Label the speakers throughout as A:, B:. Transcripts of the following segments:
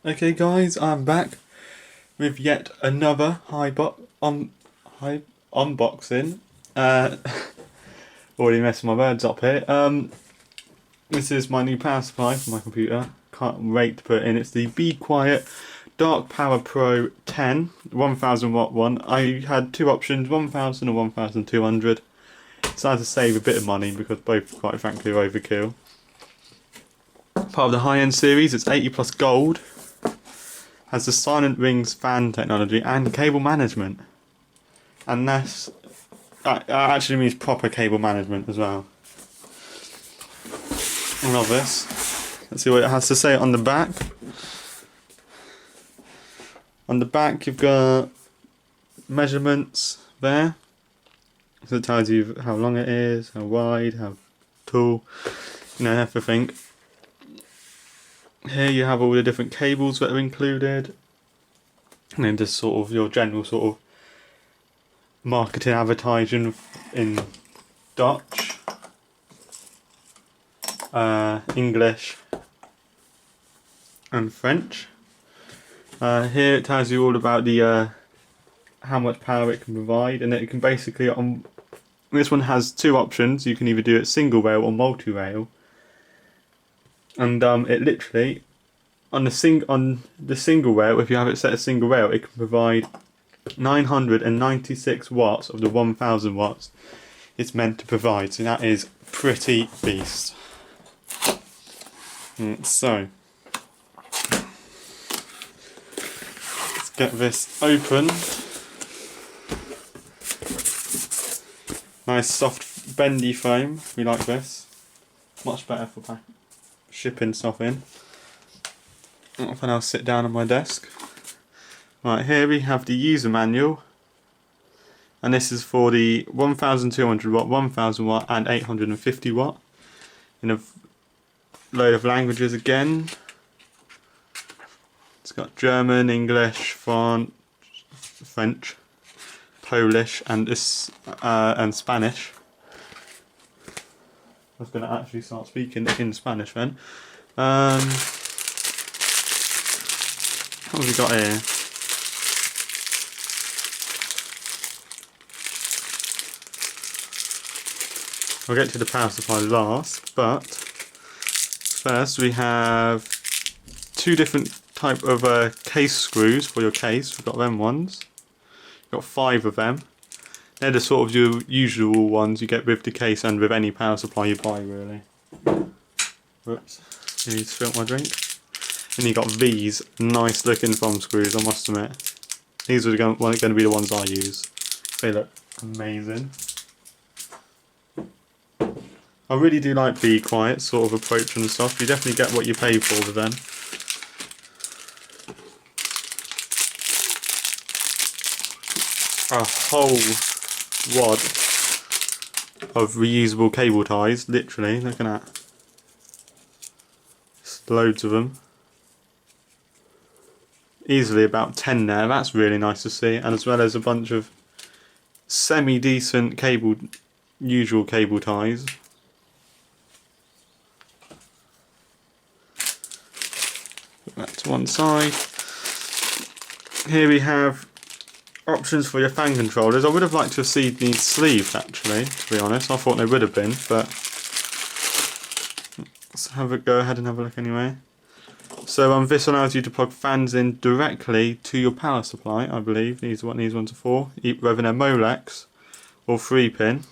A: Okay guys, I'm back with yet another unboxing. Already messed my words up here. This is my new power supply for my computer. Can't wait to put it in. It's the Be Quiet Dark Power Pro 10 1000 watt one. I had two options, 1000 and 1200. Decided to save a bit of money because both, quite frankly, are overkill. Part of the high-end series, it's 80 plus gold. Has the Silent Rings fan technology and cable management. And that actually means proper cable management as well. I love this. Let's see what it has to say on the back. On the back you've got measurements there. So it tells you how long it is, how wide, how tall, everything. Here you have all the different cables that are included, and then just sort of your general sort of marketing advertising in Dutch, English and French. Here it tells you all about the how much power it can provide, and it can basically this one has two options. You can either do it single rail or multi-rail. And it literally, on the single rail, if you have it set as single rail, it can provide 996 watts of the 1000 watts it's meant to provide. So that is pretty beast. So, let's get this open. Nice soft bendy foam, we like this. Much better for shipping stuff in. Then I'll sit down on my desk. Right, here we have the user manual, and this is for the 1200 watt, 1000 watt and 850 watt in a load of languages again. It's got German, English, French, Polish and Spanish. I was going to actually start speaking in Spanish then. What have we got here? I'll get to the power supply last, but first we have two different type of case screws for your case. We've got them ones. We've got 5 of them. They're the sort of your usual ones you get with the case and with any power supply you buy, really. Whoops, I need to spill my drink. And you got these nice looking thumb screws, I must admit. These are going to be the ones I use. They look amazing. I really do like Be Quiet sort of approach and stuff. You definitely get what you pay for with them. A whole wad of reusable cable ties, literally, look at that. Just loads of them. Easily about 10 there, that's really nice to see, and as well as a bunch of semi-decent usual cable ties. Put that to one side. Here we have options for your fan controllers. I would have liked to have seen these sleeves actually, to be honest. I thought they would have been, but let's go ahead and have a look anyway. So this allows you to plug fans in directly to your power supply, I believe. These are what these ones are for, whether they're Molex or 3-pin.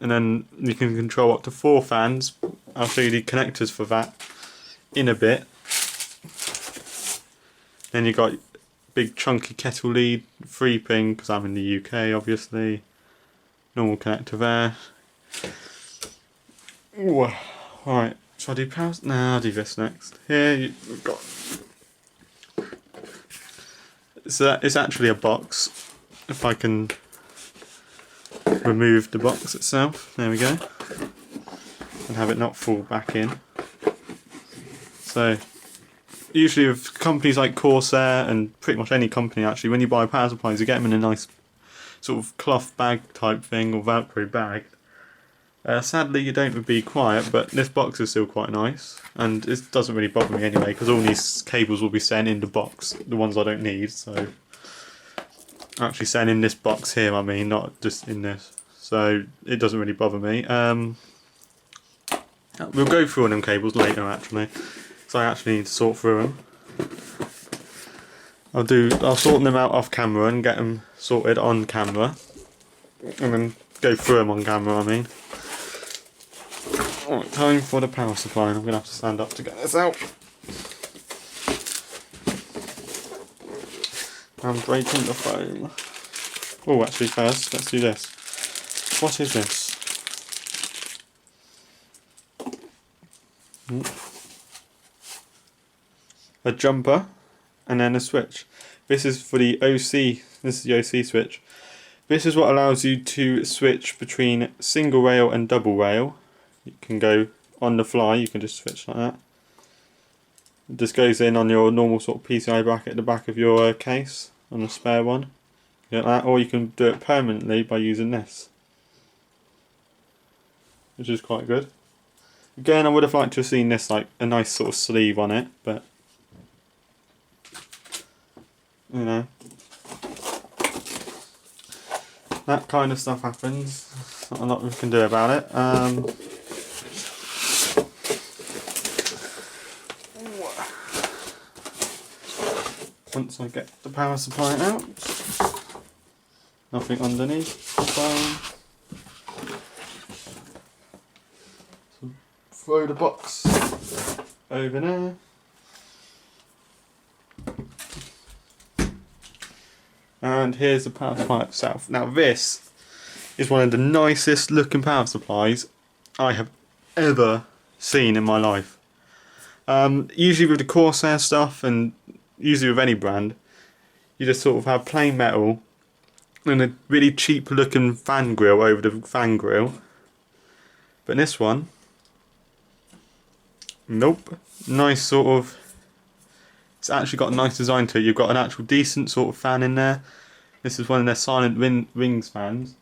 A: And then you can control up to 4 fans. I'll show you the connectors for that in a bit. Then you've got big chunky kettle lead, 3-pin, because I'm in the UK obviously. Normal connector there. Ooh. Right, shall I do power? No, I'll do this next. Here we've got. So it's actually a box. If I can remove the box itself, there we go, and have it not fall back in. So usually with companies like Corsair and pretty much any company actually, when you buy power supplies you get them in a nice sort of cloth bag type thing or Velcro bag. Sadly, you don't with Be Quiet, but this box is still quite nice, and it doesn't really bother me anyway, because all these cables will be sent in the box, the ones I don't need, so... Actually sent in this box here, I mean, not just in this. So, it doesn't really bother me. We'll go through all them cables later, actually, so I actually need to sort through them. I'll sort them out off camera and get them sorted on camera, and then go through them on camera, I mean. Alright, time for the power supply. I'm going to have to stand up to get this out. I'm breaking the foam. Oh, actually first, let's do this. What is this? A jumper and then a switch. This is for the OC, this is the OC switch. This is what allows you to switch between single rail and double rail. You can go on the fly, you can just switch like that. It just goes in on your normal sort of PCI bracket at the back of your case, on the spare one. Like that, or you can do it permanently by using this, which is quite good. Again, I would have liked to have seen this, like a nice sort of sleeve on it, but you know, that kind of stuff happens. Not a lot we can do about it. Once I get the power supply out, nothing underneath, fine. So throw the box over there. And here's the power supply itself. Now this is one of the nicest looking power supplies I have ever seen in my life. Usually with the Corsair stuff, and usually with any brand, you just sort of have plain metal and a really cheap looking fan grill over the fan grill. But this one, nope. Nice sort of, it's actually got a nice design to it. You've got an actual decent sort of fan in there. This is one of their silent rings fans.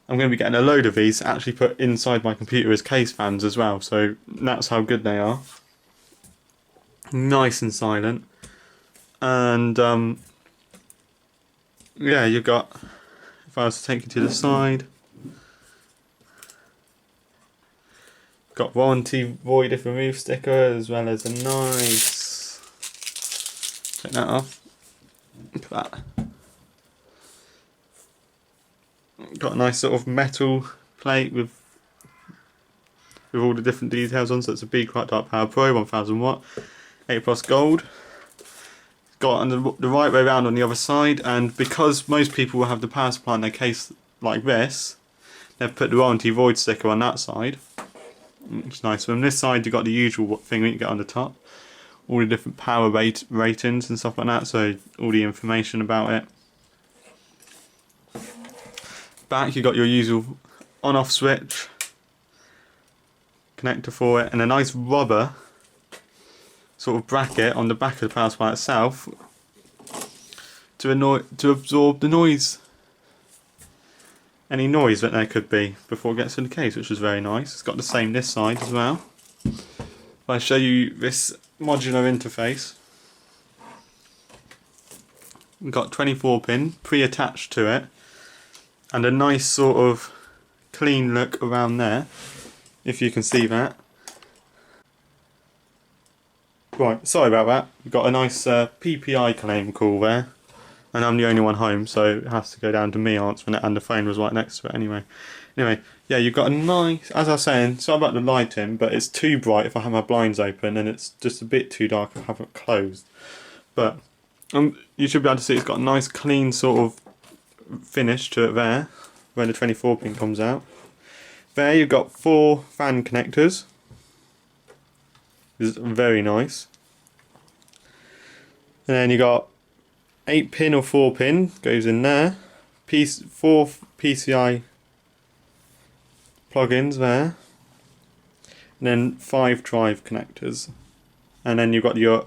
A: I'm going to be getting a load of these actually put inside my computer as case fans as well, so that's how good they are. Nice and silent. And yeah, you've got, if I was to take you to the side, got warranty void if removed sticker, as well as a nice, take that off, look at that. Got a nice sort of metal plate with all the different details on, so it's a Be Quiet Dark Power Pro 1000 watt, 8 plus gold. Got on the right way around on the other side, and because most people will have the power supply in their case like this, they've put the warranty void sticker on that side, which is nice. So on this side you've got the usual thing that you get on the top, all the different power ratings and stuff like that, so all the information about it. Back you've got your usual on-off switch, connector for it, and a nice rubber sort of bracket on the back of the power supply itself to absorb the noise, any noise that there could be before it gets in the case, which is very nice. It's got the same this side as well. If I show you this modular interface, we've got 24 pin pre-attached to it, and a nice sort of clean look around there, if you can see that. Right, sorry about that. We've got a nice PPI claim call there, and I'm the only one home, so it has to go down to me answering it, and the phone was right next to it anyway. Anyway, yeah, you've got a nice, as I was saying, sorry about the lighting, but it's too bright if I have my blinds open, and it's just a bit too dark if I have it closed. But you should be able to see it's got a nice clean sort of finish to it there, where the 24 pin comes out. There you've got 4 fan connectors. This is very nice. And then you got 8 pin or 4 pin goes in there. 4 PCI plugins there. And then 5 drive connectors. And then you've got your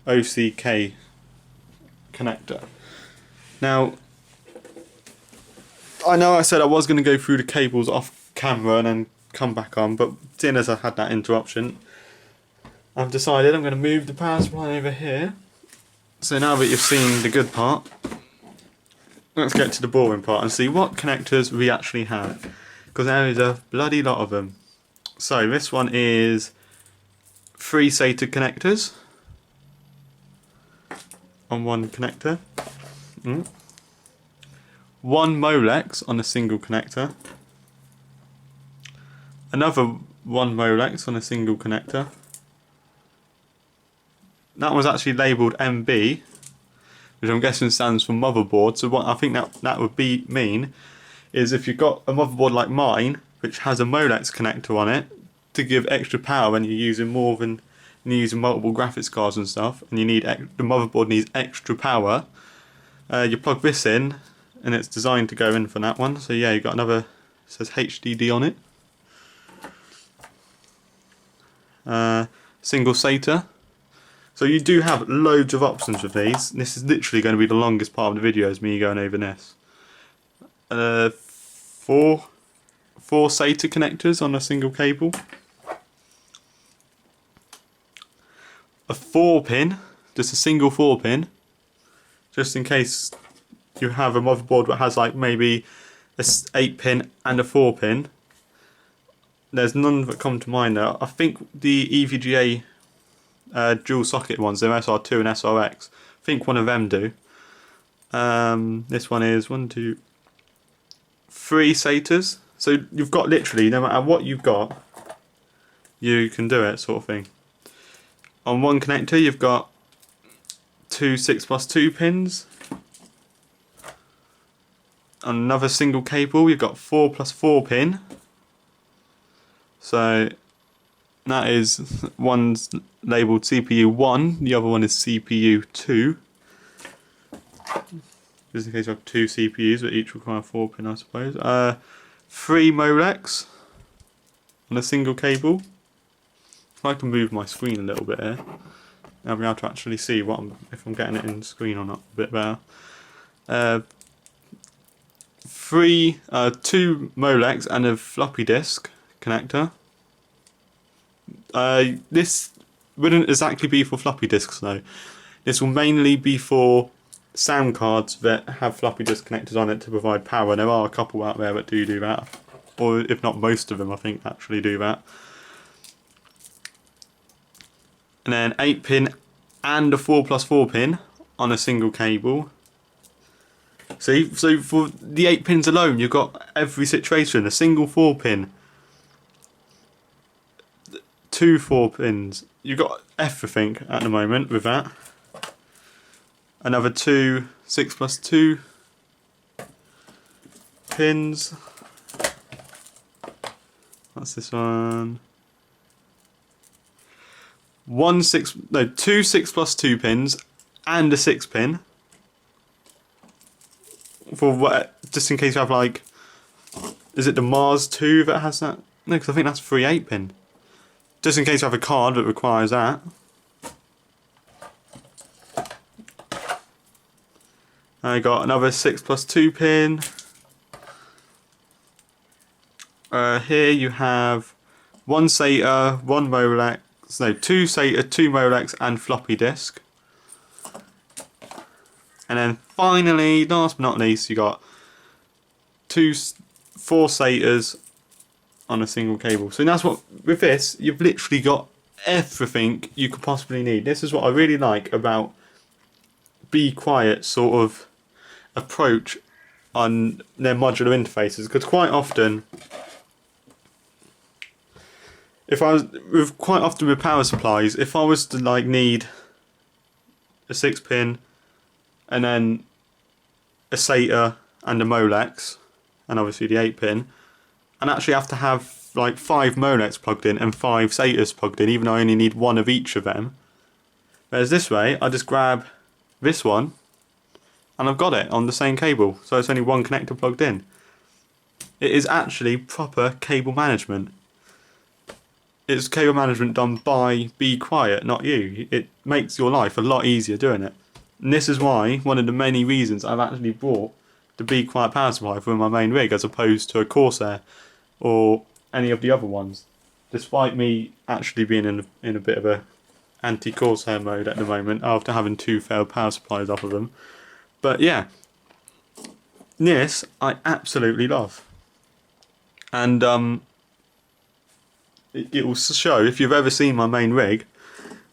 A: OCK connector. Now, I know I said I was going to go through the cables off camera and then come back on, but seeing as I had that interruption, I've decided I'm going to move the power supply over here. So now that you've seen the good part, let's get to the boring part and see what connectors we actually have, because there is a bloody lot of them. So this one is 3 SATA connectors on one connector, 1 Molex on a single connector, another 1 Molex on a single connector. That was actually labelled MB, which I'm guessing stands for motherboard. So what I think that would mean is if you've got a motherboard like mine, which has a Molex connector on it to give extra power when you're using you're using multiple graphics cards and stuff, and you need the motherboard needs extra power, you plug this in, and it's designed to go in for that one. So yeah, you've got another, it says HDD on it. Single SATA. So you do have loads of options with these. This is literally going to be the longest part of the video, is me going over this. 4 SATA connectors on a single cable. A 4-pin, just a single 4-pin, just in case you have a motherboard that has like maybe a 8-pin and a 4-pin. There's none that come to mind now. I think the EVGA dual socket ones, they're SR2 and SRX. I think one of them do. This one is 1, 2, 3 SATAs. So you've got literally, no matter what you've got, you can do it, sort of thing. On one connector you've got 2 6+2 pins. On another single cable you've got 4+4 pin. So that is, one's labelled CPU 1, the other one is CPU 2. Just in case you have 2 CPUs, but each require 4 pin, I suppose. 3 Molex on a single cable. If I can move my screen a little bit here, I'll be able to actually see if I'm getting it in screen or not a bit better. 2 Molex and a floppy disk connector. This wouldn't exactly be for floppy disks though. This will mainly be for sound cards that have floppy disk connectors on it to provide power. There are a couple out there that do that, or if not most of them I think actually do that. And then 8-pin and a 4+4 pin on a single cable. See, so for the 8 pins alone you've got every situation. A single 4-pin, 2 4-pins, you've got everything at the moment with that. Another 2 6+2 pins. That's this one. 2 6+2 pins and a 6-pin. For what? Just in case you have like, is it the Mars 2 that has that? No, because I think that's 3 8-pin. Just in case you have a card that requires that. I got another 6+2 pin. Here you have 1 SATA, 1 Molex, no, 2 SATA, 2 Molex and floppy disk. And then finally, last but not least, you got 4 SATAs on a single cable. So that's what, with this, you've literally got everything you could possibly need. This is what I really like about Be Quiet sort of approach on their modular interfaces, because quite often with power supplies, if I was to like need a 6-pin and then a SATA and a Molex and obviously the 8-pin, and actually have to have like 5 Molex plugged in and 5 SATAs plugged in, even though I only need 1 of each of them. Whereas this way, I just grab this one and I've got it on the same cable, so it's only 1 connector plugged in. It is actually proper cable management. It's cable management done by Be Quiet, not you. It makes your life a lot easier doing it. And this is why, one of the many reasons I've actually bought the Be Quiet power supply for my main rig as opposed to a Corsair or any of the other ones, despite me actually being in a bit of a anti-Corsair mode at the moment after having 2 failed power supplies off of them. But yeah, this I absolutely love, and it will show, if you've ever seen my main rig,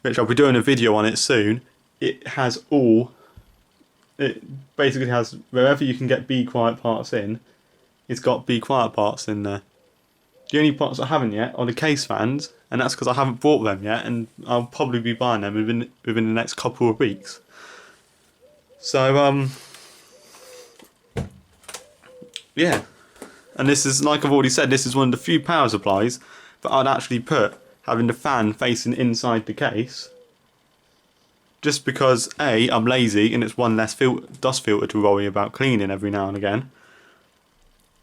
A: which I'll be doing a video on it soon. It has it basically has, wherever you can get Be Quiet parts in, it's got Be Quiet parts in there. The only parts I haven't yet are the case fans, and that's because I haven't bought them yet, and I'll probably be buying them within the next couple of weeks. So yeah, and this is, like I've already said, this is one of the few power supplies that I'd actually put having the fan facing inside the case, just because A, I'm lazy and it's one less dust filter to worry about cleaning every now and again,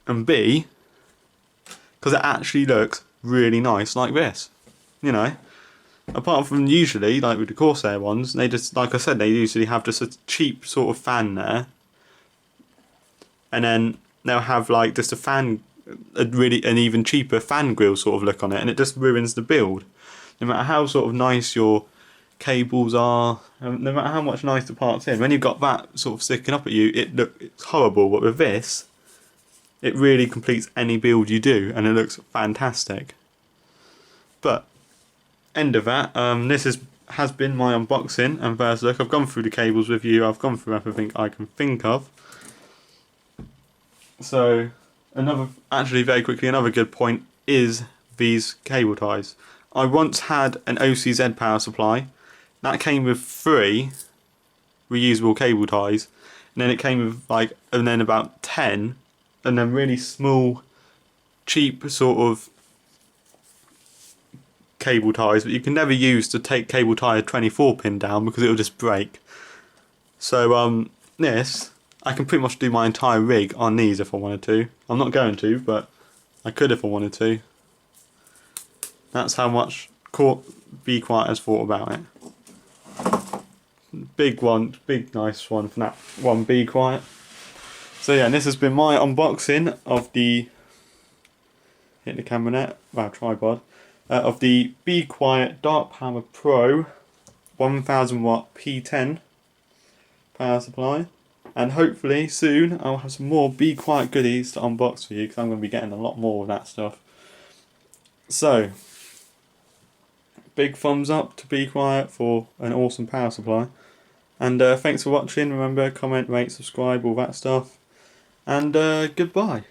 A: and B, because it actually looks really nice like this, you know. Apart from usually, like with the Corsair ones, they just, like I said, they usually have just a cheap sort of fan there, and then they'll have like just a fan, an even cheaper fan grill sort of look on it, and it just ruins the build. No matter how sort of nice your cables are, no matter how much nice the parts in, when you've got that sort of sticking up at you, it's horrible. But with this, it really completes any build you do, and it looks fantastic. But end of that. This has been my unboxing and first look. I've gone through the cables with you. I've gone through everything I can think of. So actually very quickly, another good point is these cable ties. I once had an OCZ power supply that came with 3 reusable cable ties, and then it came with about 10, and then really small, cheap sort of cable ties, but you can never use to take cable tie a 24 pin down because it'll just break. So this, I can pretty much do my entire rig on these if I wanted to. I'm not going to, but I could if I wanted to. That's how much Be Quiet has thought about it. Big nice one from that one Be Quiet. So yeah, and this has been my unboxing of the, hit the camera net, wow, tripod, of the Be Quiet Dark Power Pro 1000 watt P10 power supply. And hopefully soon I'll have some more Be Quiet goodies to unbox for you, because I'm going to be getting a lot more of that stuff. So, big thumbs up to Be Quiet for an awesome power supply. And thanks for watching. Remember, comment, rate, subscribe, all that stuff. And goodbye.